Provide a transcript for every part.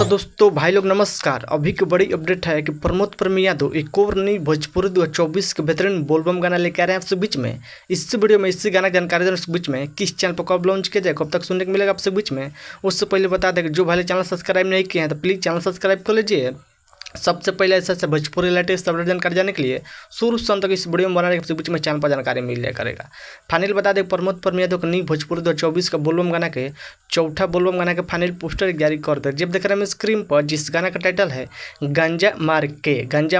तो दोस्तों भाई लोग नमस्कार। अभी की बड़ी अपडेट है कि प्रमोद प्रेमी यादव एक और नई भोजपुरी 2024 के बेहतरीन बोलबम गाना लेके आ रहे हैं आपसे बीच में। इस वीडियो में इसी गाना की जानकारी देने बीच में किस चैनल पर कब लॉन्च किया जाए, कब तक सुनने को मिलेगा आपसे बीच में। उससे पहले बता दें कि जो भाई चैनल सब्सक्राइब नहीं किए हैं तो प्लीज़ चैनल सब्सक्राइब कर लीजिए। सबसे पहले ऐसा भोजपुरी लेटेस्ट अपडेट जानकारी जाने के लिए शुरू से अंत तक इस वीडियो में बनाने के बीच में चैनल पर जानकारी मिल जाया करेगा। फाइनल बता दें प्रमोद प्रेमी यादव की नई भोजपुरी 2024 का बोलबम गाना के चौथा बोलबम गाना के फाइनल पोस्टर जारी कर दे। जब देख रहे हैं स्क्रीन पर जिस गाना का टाइटल है गांजा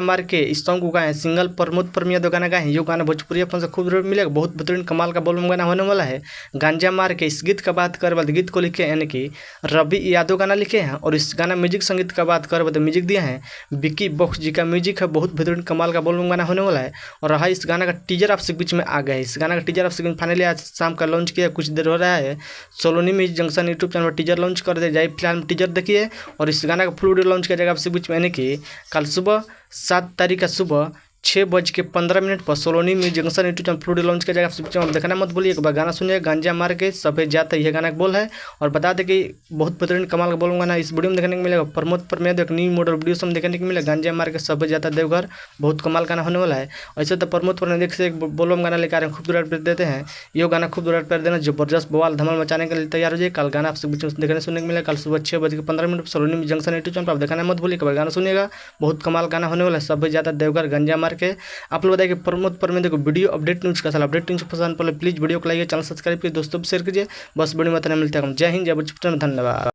मार के इस सॉन्ग को गाए सिंगल प्रमोद प्रेमी यादव गाना गाए। ये गाना भोजपुरी अपन से खूब जरूर मिलेगा, बहुत बेहतरीन कमाल का बोलबम गाना होने वाला है। गांजा मार के इस गीत का बात कर गीत को लिखे यानी कि रवि यादव गाना लिखे हैं, और इस गाना म्यूजिक संगीत का बात कर तो म्यूजिक दिए हैं विकी बॉक्स जी का म्यूजिक है। बहुत बेहतरीन कमाल का बोलबम गाना होने वाला है। और रहा इस गाना का टीजर आपसे बीच में आ गया है। इस गाना का टीजर आपसे फाइनली आज शाम का लॉन्च किया, कुछ देर हो रहा है। सोलोनी म्यूजिक जंक्शन यूट्यूब चैनल पर टीजर लॉन्च कर दिया जाए। फिलहाल टीजर देखिए और इस गाना का फुल वीडियो लॉन्च किया जाएगा आपसे बीच में, यानी कि कल सुबह 7 तारीख का सुबह 6:15 पर Soloni music junction YouTube channel full launch किया जाएगा आपसे बीच में। देखना मत बोलिए, एक बार गाना सुनिए गांजा मार के सफेद जाता है, यह गाना बोल है। और बता दें कि बहुत बेहतरीन कमाल का बोल गाना इस वीडियो में देखने को मिलेगा। प्रमोद प्रेमी यादव एक न्यू मॉडल वीडियो में देखने को मिलेगा गांजा मार के सफेद जाता देवघर, बहुत कमाल गाना होने वाला है। ऐसे तो प्रमोद प्रेमी देख से एक बोलबम गाना लेकर खूबसूरत प्यार देते हैं। ये गाना खूबसूरत प्यार देना जबरदस्त बवाल धमाल मचाने के लिए तैयार हो जाए। कल गाना आपसे बीच में देखने सुनने को मिलेगा कल सुबह 6:15 पर Soloni music junction YouTube channel पर। देखना मत भूलिए, गाना सुनिएगा, बहुत कमाल गाना होने वाला है। सफेद जाता देवघर गांजा मार के। आप लोग बताइए कि प्रमोद प्रेमी देखो वीडियो अपडेट न्यूज़ का साल अपडेट न्यूज़ पसंद पड़े प्लीज़ वीडियो को लाइक, चैनल सब्सक्राइब कीजिए, दोस्तों भी शेयर कीजिए। बस वीडियो में इतना मिलता है। जय हिंद, जय बच्चन, धन्यवाद।